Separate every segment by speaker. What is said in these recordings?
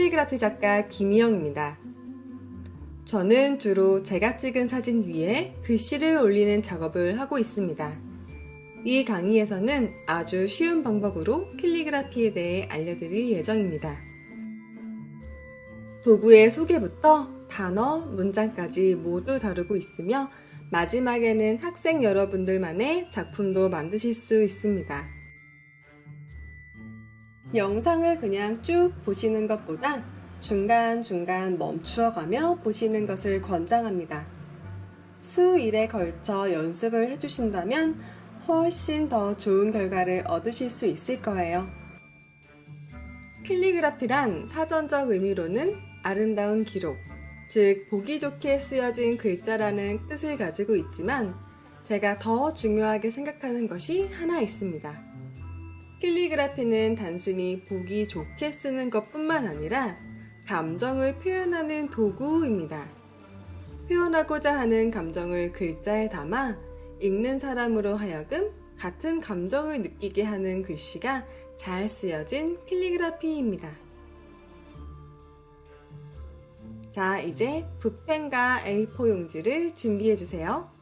Speaker 1: 캘리그라피 작가 김희영입니다. 저는 주로 제가 찍은 사진 위에 글씨를 올리는 작업을 하고 있습니다. 이 강의에서는 아주 쉬운 방법으로 캘리그라피에 대해 알려드릴 예정입니다. 도구의 소개부터 단어, 문장까지 모두 다루고 있으며 마지막에는 학생 여러분들만의 작품도 만드실 수 있습니다. 영상을 그냥 쭉 보시는 것보다 중간중간 멈추어가며 보시는 것을 권장합니다. 수일에 걸쳐 연습을 해주신다면 훨씬 더 좋은 결과를 얻으실 수 있을 거예요. 캘리그라피란 사전적 의미로는 아름다운 기록, 즉 보기 좋게 쓰여진 글자라는 뜻을 가지고 있지만 제가 더 중요하게 생각하는 것이 하나 있습니다. 캘리그라피는 단순히 보기 좋게 쓰는 것뿐만 아니라 감정을 표현하는 도구입니다. 표현하고자 하는 감정을 글자에 담아 읽는 사람으로 하여금 같은 감정을 느끼게 하는 글씨가 잘 쓰여진 캘리그라피입니다. 자, 이제 붓펜과 A4 용지를 준비해주세요.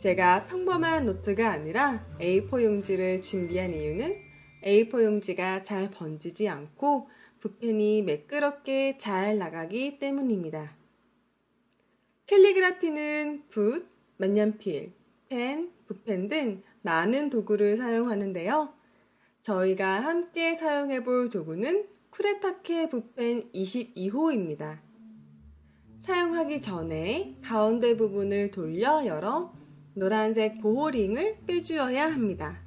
Speaker 1: 제가 평범한 노트가 아니라 A4 용지를 준비한 이유는 A4 용지가 잘 번지지 않고 붓펜이 매끄럽게 잘 나가기 때문입니다. 캘리그라피는 붓, 만년필, 펜, 붓펜 등 많은 도구를 사용하는데요. 저희가 함께 사용해볼 도구는 쿠레타케 붓펜 22호입니다. 사용하기 전에 가운데 부분을 돌려 열어 노란색 보호링을 빼주어야 합니다.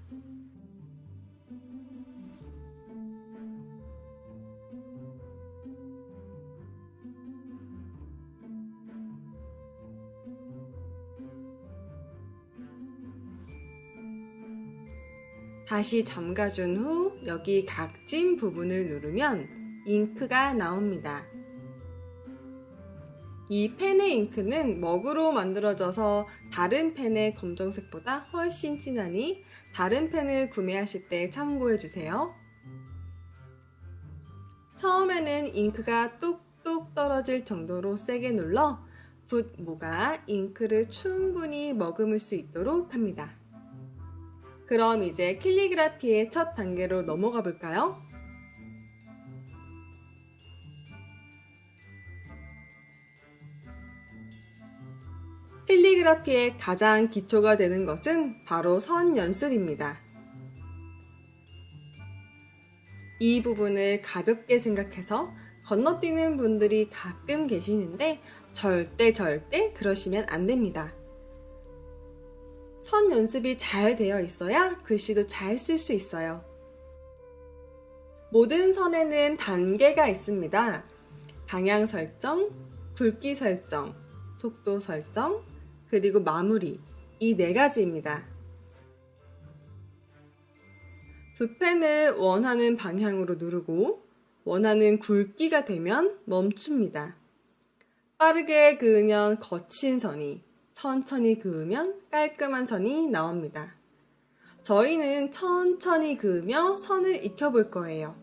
Speaker 1: 다시 잠가준 후 여기 각진 부분을 누르면 잉크가 나옵니다. 이 펜의 잉크는 먹으로 만들어져서 다른 펜의 검정색보다 훨씬 진하니 다른 펜을 구매하실 때 참고해주세요. 처음에는 잉크가 뚝뚝 떨어질 정도로 세게 눌러 붓 모가 잉크를 충분히 머금을 수 있도록 합니다. 그럼 이제 캘리그라피의 첫 단계로 넘어가 볼까요? 캘리그라피의 가장 기초가 되는 것은 바로 선 연습입니다. 이 부분을 가볍게 생각해서 건너뛰는 분들이 가끔 계시는데 절대 그러시면 안 됩니다. 선 연습이 잘 되어 있어야 글씨도 잘 쓸 수 있어요. 모든 선에는 단계가 있습니다. 방향 설정, 굵기 설정, 속도 설정, 그리고 마무리, 이 네 가지입니다. 붓펜을 원하는 방향으로 누르고 원하는 굵기가 되면 멈춥니다. 빠르게 그으면 거친 선이, 천천히 그으면 깔끔한 선이 나옵니다. 저희는 천천히 그으며 선을 익혀볼 거예요.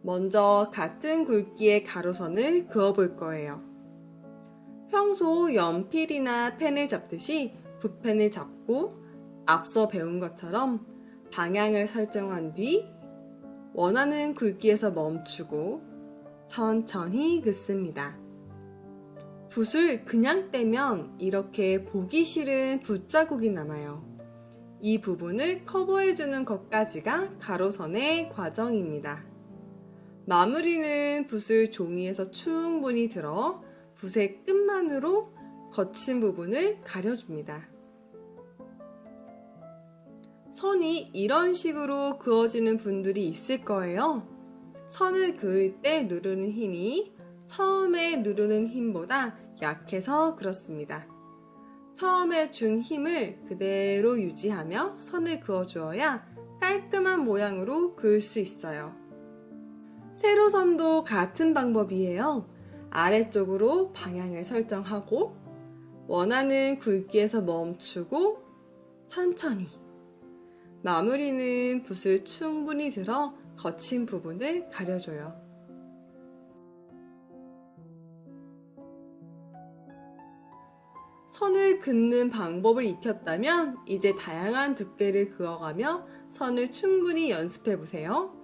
Speaker 1: 먼저 같은 굵기의 가로선을 그어볼 거예요. 평소 연필이나 펜을 잡듯이 붓펜을 잡고 앞서 배운 것처럼 방향을 설정한 뒤 원하는 굵기에서 멈추고 천천히 긋습니다. 붓을 그냥 떼면 이렇게 보기 싫은 붓자국이 남아요. 이 부분을 커버해주는 것까지가 가로선의 과정입니다. 마무리는 붓을 종이에서 충분히 들어 붓의 끝만으로 거친 부분을 가려줍니다. 선이 이런 식으로 그어지는 분들이 있을 거예요. 선을 그을 때 누르는 힘이 처음에 누르는 힘보다 약해서 그렇습니다. 처음에 준 힘을 그대로 유지하며 선을 그어주어야 깔끔한 모양으로 그을 수 있어요. 세로선도 같은 방법이에요. 아래쪽으로 방향을 설정하고 원하는 굵기에서 멈추고 천천히 마무리는 붓을 충분히 들어 거친 부분을 가려줘요. 선을 긋는 방법을 익혔다면 이제 다양한 두께를 그어가며 선을 충분히 연습해 보세요.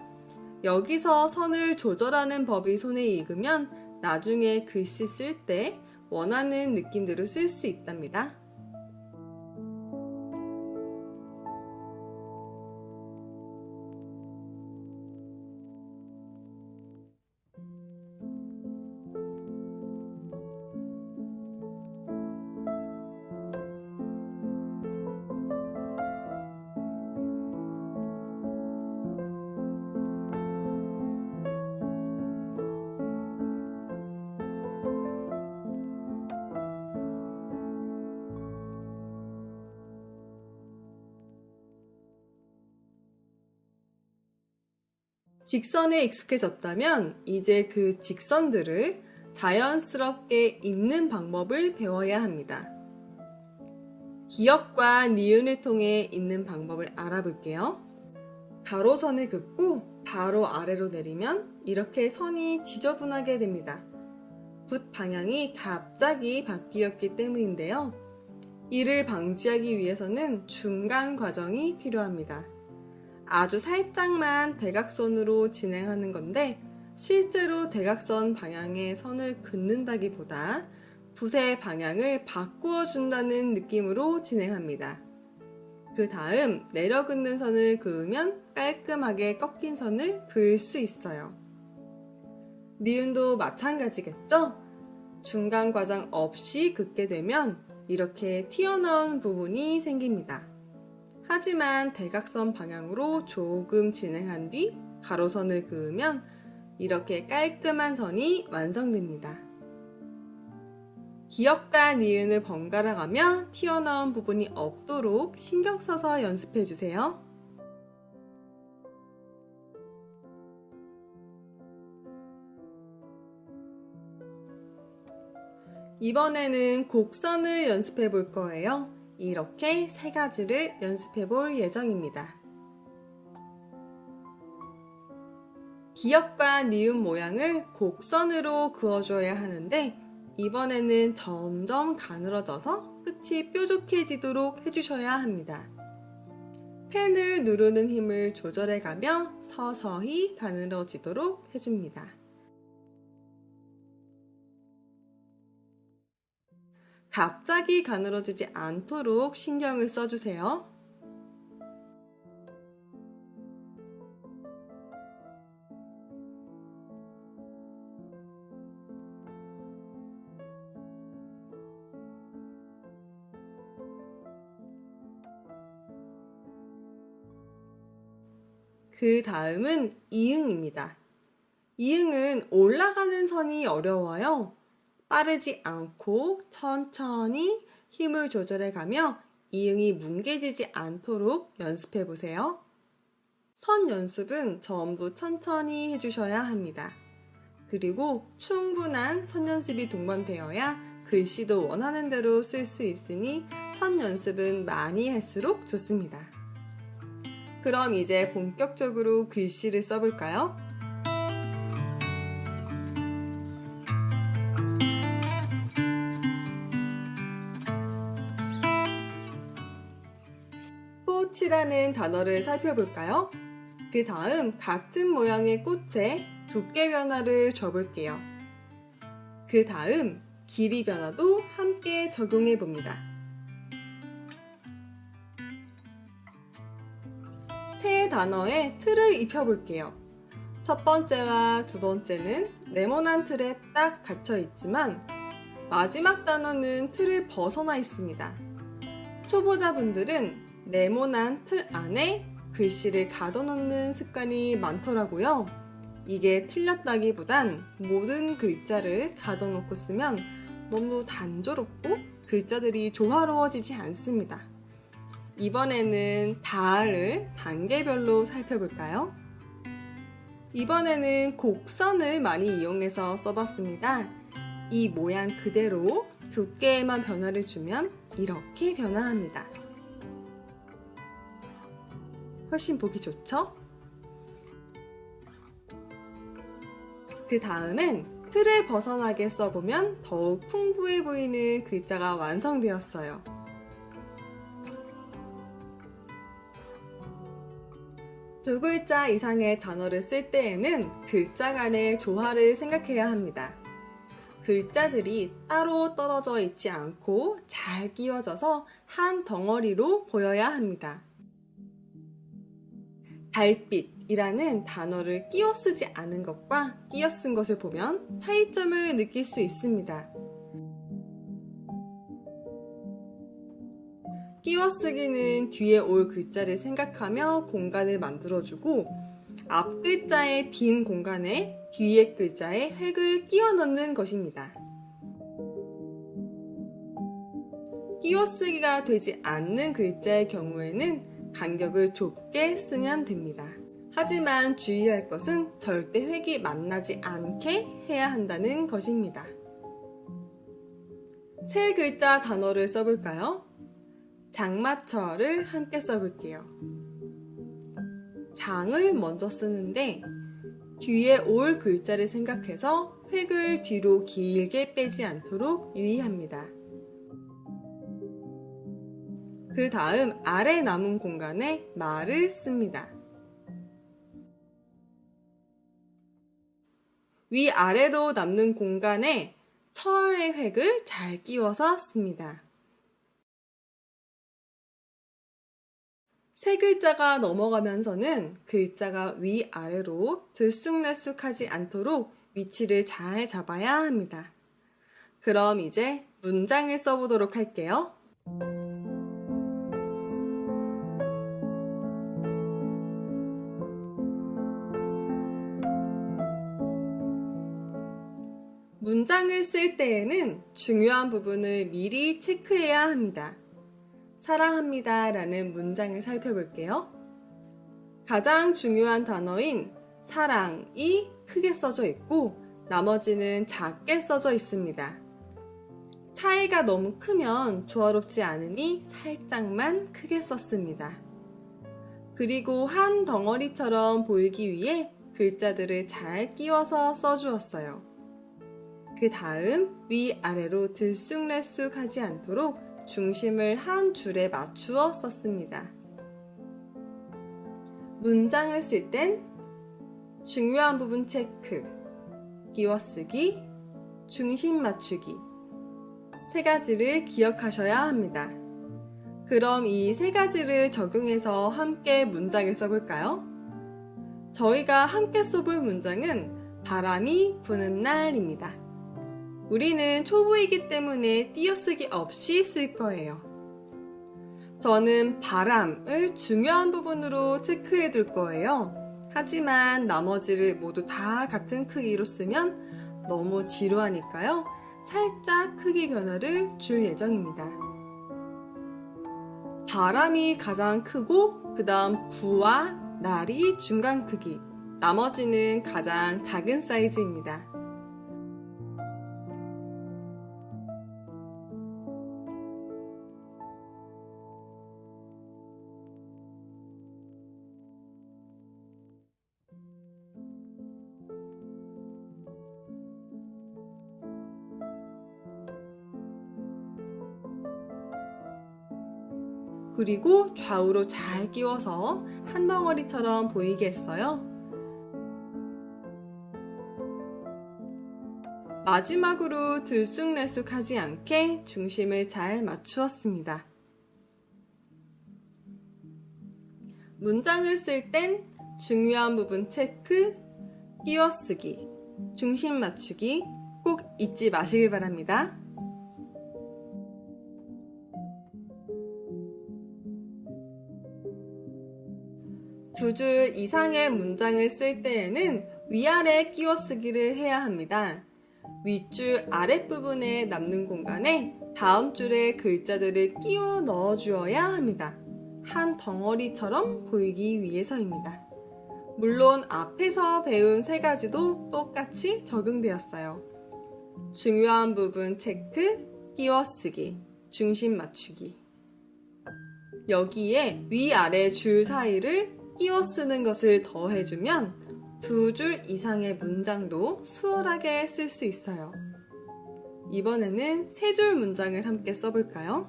Speaker 1: 여기서 선을 조절하는 법이 손에 익으면 나중에 글씨 쓸 때 원하는 느낌대로 쓸 수 있답니다. 직선에 익숙해졌다면 이제 그 직선들을 자연스럽게 잇는 방법을 배워야 합니다. 기역과 니은을 통해 잇는 방법을 알아볼게요. 가로선을 긋고 바로 아래로 내리면 이렇게 선이 지저분하게 됩니다. 붓 방향이 갑자기 바뀌었기 때문인데요. 이를 방지하기 위해서는 중간 과정이 필요합니다. 아주 살짝만 대각선으로 진행하는 건데 실제로 대각선 방향의 선을 긋는다기보다 붓의 방향을 바꾸어 준다는 느낌으로 진행합니다. 그 다음 내려 긋는 선을 그으면 깔끔하게 꺾인 선을 그을 수 있어요. 니은도 마찬가지겠죠? 중간 과정 없이 긋게 되면 이렇게 튀어나온 부분이 생깁니다. 하지만 대각선 방향으로 조금 진행한 뒤 가로선을 그으면 이렇게 깔끔한 선이 완성됩니다. 기역과 니은을 번갈아 가며 튀어나온 부분이 없도록 신경 써서 연습해 주세요. 이번에는 곡선을 연습해 볼 거예요. 이렇게 세 가지를 연습해 볼 예정입니다. 기역과 니은 모양을 곡선으로 그어줘야 하는데 이번에는 점점 가늘어져서 끝이 뾰족해지도록 해주셔야 합니다. 펜을 누르는 힘을 조절해 가며 서서히 가늘어지도록 해줍니다. 갑자기 가늘어지지 않도록 신경을 써주세요. 그 다음은 이응입니다. 이응은 올라가는 선이 어려워요. 빠르지 않고 천천히 힘을 조절해 가며 이응이 뭉개지지 않도록 연습해 보세요. 선 연습은 전부 천천히 해주셔야 합니다. 그리고 충분한 선 연습이 동반되어야 글씨도 원하는 대로 쓸 수 있으니 선 연습은 많이 할수록 좋습니다. 그럼 이제 본격적으로 글씨를 써볼까요? 꽃이라는 단어를 살펴볼까요? 그 다음 같은 모양의 꽃에 두께 변화를 줘볼게요. 그 다음 길이 변화도 함께 적용해 봅니다. 세 단어에 틀을 입혀볼게요. 첫 번째와 두 번째는 네모난 틀에 딱 갇혀 있지만 마지막 단어는 틀을 벗어나 있습니다. 초보자분들은 네모난 틀 안에 글씨를 가둬놓는 습관이 많더라고요. 이게 틀렸다기보단 모든 글자를 가둬놓고 쓰면 너무 단조롭고 글자들이 조화로워지지 않습니다. 이번에는 다를 단계별로 살펴볼까요? 이번에는 곡선을 많이 이용해서 써봤습니다. 이 모양 그대로 두께에만 변화를 주면 이렇게 변화합니다. 훨씬 보기 좋죠? 그 다음엔 틀을 벗어나게 써보면 더욱 풍부해 보이는 글자가 완성되었어요. 두 글자 이상의 단어를 쓸 때에는 글자 간의 조화를 생각해야 합니다. 글자들이 따로 떨어져 있지 않고 잘 끼워져서 한 덩어리로 보여야 합니다. 달빛이라는 단어를 끼워 쓰지 않은 것과 끼워 쓴 것을 보면 차이점을 느낄 수 있습니다. 끼워쓰기는 뒤에 올 글자를 생각하며 공간을 만들어주고 앞 글자의 빈 공간에 뒤에 글자에 획을 끼워 넣는 것입니다. 끼워쓰기가 되지 않는 글자의 경우에는 간격을 좁게 쓰면 됩니다. 하지만 주의할 것은 절대 획이 만나지 않게 해야 한다는 것입니다. 세 글자 단어를 써볼까요? 장마철을 함께 써볼게요. 장을 먼저 쓰는데 뒤에 올 글자를 생각해서 획을 뒤로 길게 빼지 않도록 유의합니다. 그 다음 아래 남은 공간에 말을 씁니다. 위아래로 남는 공간에 철의 획을 잘 끼워서 씁니다. 세 글자가 넘어가면서는 글자가 위아래로 들쑥날쑥하지 않도록 위치를 잘 잡아야 합니다. 그럼 이제 문장을 써보도록 할게요. 문장을 쓸 때에는 중요한 부분을 미리 체크해야 합니다. 사랑합니다 라는 문장을 살펴볼게요. 가장 중요한 단어인 사랑이 크게 써져 있고 나머지는 작게 써져 있습니다. 차이가 너무 크면 조화롭지 않으니 살짝만 크게 썼습니다. 그리고 한 덩어리처럼 보이기 위해 글자들을 잘 끼워서 써주었어요. 그 다음 위아래로 들쑥날쑥 하지 않도록 중심을 한 줄에 맞추어 썼습니다. 문장을 쓸 땐 중요한 부분 체크, 끼워쓰기, 중심 맞추기 세 가지를 기억하셔야 합니다. 그럼 이 세 가지를 적용해서 함께 문장을 써볼까요? 저희가 함께 써볼 문장은 바람이 부는 날입니다. 우리는 초보이기 때문에 띄어쓰기 없이 쓸 거예요. 저는 바람을 중요한 부분으로 체크해 둘 거예요. 하지만 나머지를 모두 다 같은 크기로 쓰면 너무 지루하니까요. 살짝 크기 변화를 줄 예정입니다. 바람이 가장 크고 그 다음 부와 날이 중간 크기, 나머지는 가장 작은 사이즈입니다. 그리고 좌우로 잘 끼워서 한 덩어리처럼 보이게 했어요. 마지막으로 들쑥날쑥하지 않게 중심을 잘 맞추었습니다. 문장을 쓸 땐 중요한 부분 체크, 끼워쓰기, 중심 맞추기 꼭 잊지 마시길 바랍니다. 두 줄 이상의 문장을 쓸 때에는 위아래 끼워쓰기를 해야 합니다. 윗줄 아랫부분에 남는 공간에 다음 줄에 글자들을 끼워 넣어 주어야 합니다. 한 덩어리처럼 보이기 위해서입니다. 물론 앞에서 배운 세 가지도 똑같이 적용되었어요. 중요한 부분 체크, 끼워쓰기, 중심 맞추기. 여기에 위아래 줄 사이를 끼워 쓰는 것을 더해주면 두 줄 이상의 문장도 수월하게 쓸 수 있어요. 이번에는 세 줄 문장을 함께 써볼까요?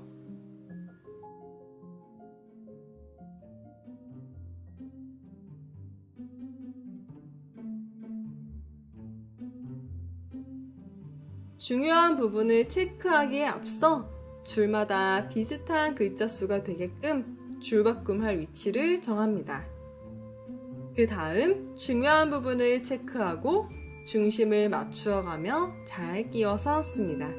Speaker 1: 중요한 부분을 체크하기에 앞서 줄마다 비슷한 글자 수가 되게끔 줄바꿈할 위치를 정합니다. 그 다음 중요한 부분을 체크하고 중심을 맞추어가며 잘 끼워서 씁니다.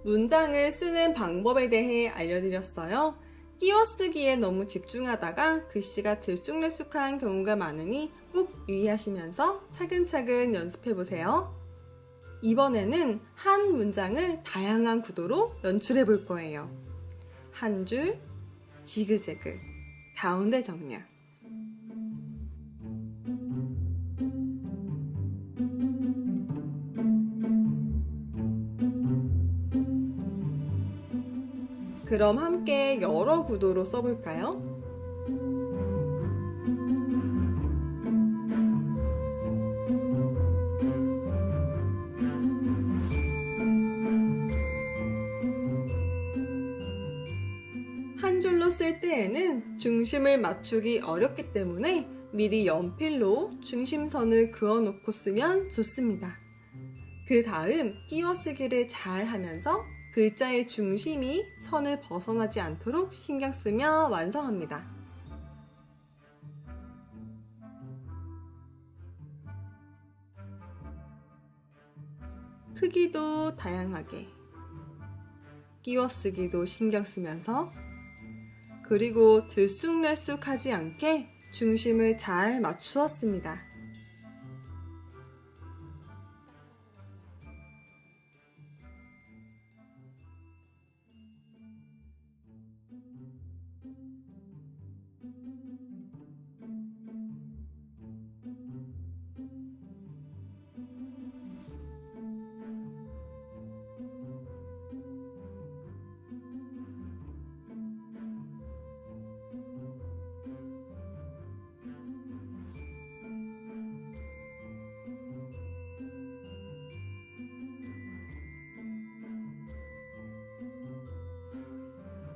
Speaker 1: 문장을 쓰는 방법에 대해 알려드렸어요. 끼워쓰기에 너무 집중하다가 글씨가 들쑥날쑥한 경우가 많으니 꼭 유의하시면서 차근차근 연습해보세요. 이번에는 한 문장을 다양한 구도로 연출해 볼 거예요. 한 줄, 지그재그, 가운데 정렬. 그럼 함께 여러 구도로 써볼까요? 한 줄로 쓸 때에는 중심을 맞추기 어렵기 때문에 미리 연필로 중심선을 그어놓고 쓰면 좋습니다. 그 다음 끼워쓰기를 잘 하면서 글자의 중심이 선을 벗어나지 않도록 신경 쓰며 완성합니다. 크기도 다양하게, 끼워쓰기도 신경 쓰면서, 그리고 들쑥날쑥하지 않게 중심을 잘 맞추었습니다.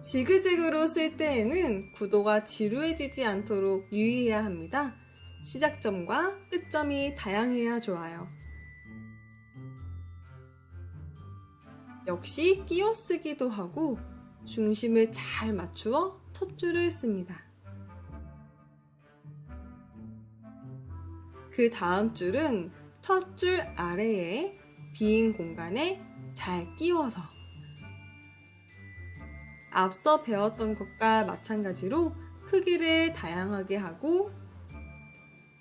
Speaker 1: 지그재그로 쓸 때에는 구도가 지루해지지 않도록 유의해야 합니다. 시작점과 끝점이 다양해야 좋아요. 역시 끼워쓰기도 하고 중심을 잘 맞추어 첫 줄을 씁니다. 그 다음 줄은 첫 줄 아래에 빈 공간에 잘 끼워서 앞서 배웠던 것과 마찬가지로 크기를 다양하게 하고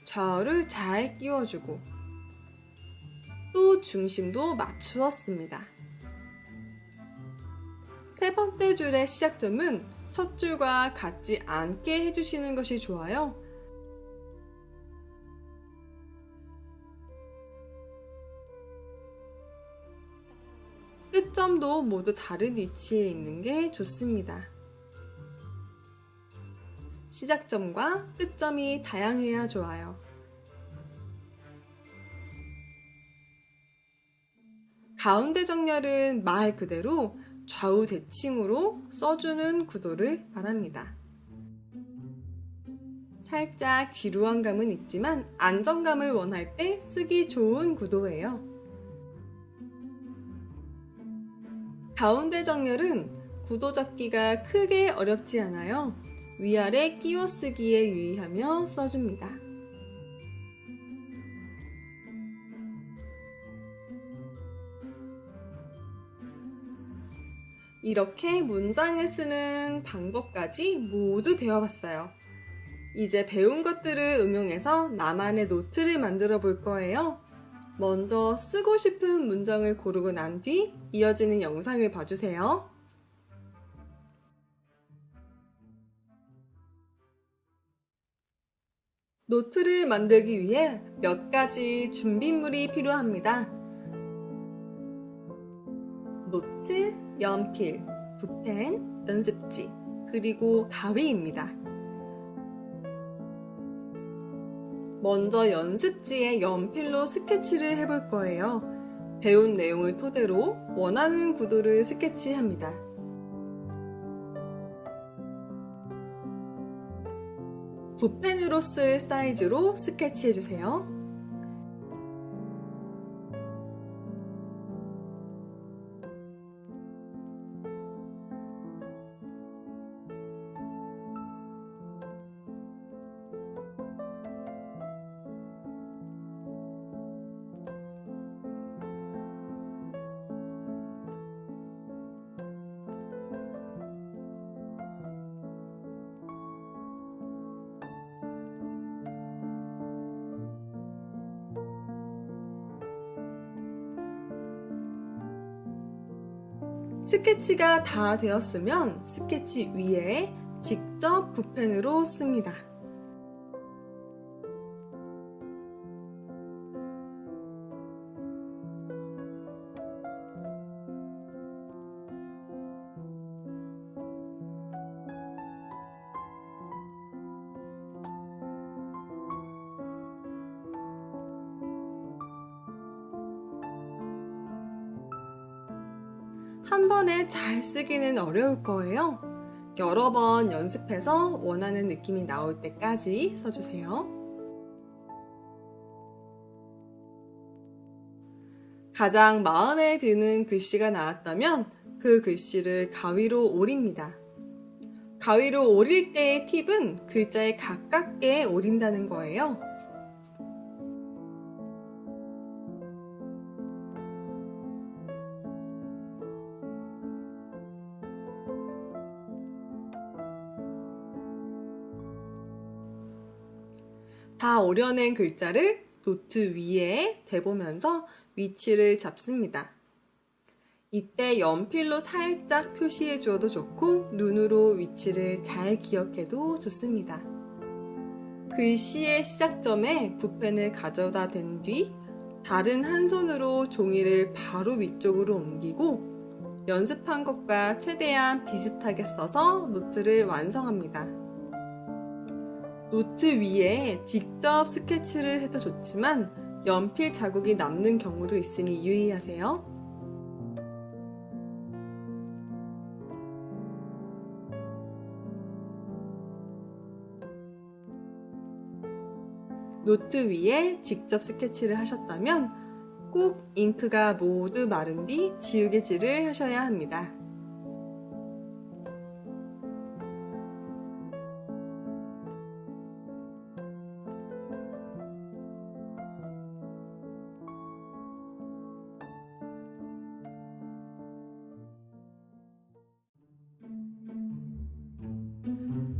Speaker 1: 좌우를 잘 끼워주고 또 중심도 맞추었습니다. 세 번째 줄의 시작점은 첫 줄과 같지 않게 해주시는 것이 좋아요. 끝점도 모두 다른 위치에 있는 게 좋습니다. 시작점과 끝점이 다양해야 좋아요. 가운데 정렬은 말 그대로 좌우 대칭으로 써주는 구도를 말합니다. 살짝 지루한 감은 있지만 안정감을 원할 때 쓰기 좋은 구도예요. 가운데 정렬은 구도 잡기가 크게 어렵지 않아요. 위아래 끼워 쓰기에 유의하며 써줍니다. 이렇게 문장을 쓰는 방법까지 모두 배워봤어요. 이제 배운 것들을 응용해서 나만의 노트를 만들어 볼 거예요. 먼저 쓰고 싶은 문장을 고르고 난 뒤 이어지는 영상을 봐주세요. 노트를 만들기 위해 몇 가지 준비물이 필요합니다. 노트, 연필, 붓펜, 연습지, 그리고 가위입니다. 먼저 연습지에 연필로 스케치를 해볼 거예요. 배운 내용을 토대로 원하는 구도를 스케치합니다. 붓펜으로 쓸 사이즈로 스케치해주세요. 스케치가 다 되었으면 스케치 위에 직접 붓펜으로 씁니다. 한 번에 잘 쓰기는 어려울 거예요. 여러 번 연습해서 원하는 느낌이 나올 때까지 써주세요. 가장 마음에 드는 글씨가 나왔다면 그 글씨를 가위로 오립니다. 가위로 오릴 때의 팁은 글자에 가깝게 오린다는 거예요. 다 오려낸 글자를 노트 위에 대보면서 위치를 잡습니다. 이때 연필로 살짝 표시해 주어도 좋고 눈으로 위치를 잘 기억해도 좋습니다. 글씨의 시작점에 붓펜을 가져다 댄 뒤 다른 한 손으로 종이를 바로 위쪽으로 옮기고 연습한 것과 최대한 비슷하게 써서 노트를 완성합니다. 노트 위에 직접 스케치를 해도 좋지만 연필 자국이 남는 경우도 있으니 유의하세요. 노트 위에 직접 스케치를 하셨다면 꼭 잉크가 모두 마른 뒤 지우개질을 하셔야 합니다.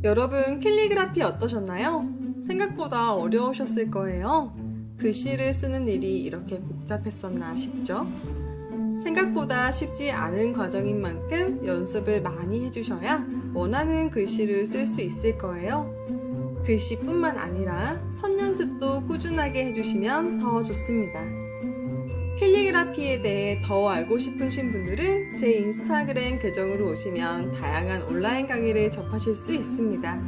Speaker 1: 여러분 캘리그라피 어떠셨나요? 생각보다 어려우셨을 거예요. 글씨를 쓰는 일이 이렇게 복잡했었나 싶죠? 생각보다 쉽지 않은 과정인 만큼 연습을 많이 해주셔야 원하는 글씨를 쓸 수 있을 거예요. 글씨뿐만 아니라 선 연습도 꾸준하게 해주시면 더 좋습니다. 캘리그라피에 대해 더 알고 싶으신 분들은 제 인스타그램 계정으로 오시면 다양한 온라인 강의를 접하실 수 있습니다.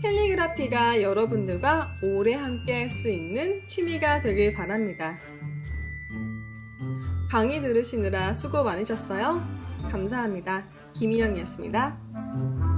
Speaker 1: 캘리그라피가 여러분들과 오래 함께 할 수 있는 취미가 되길 바랍니다. 강의 들으시느라 수고 많으셨어요. 감사합니다. 김희영이었습니다.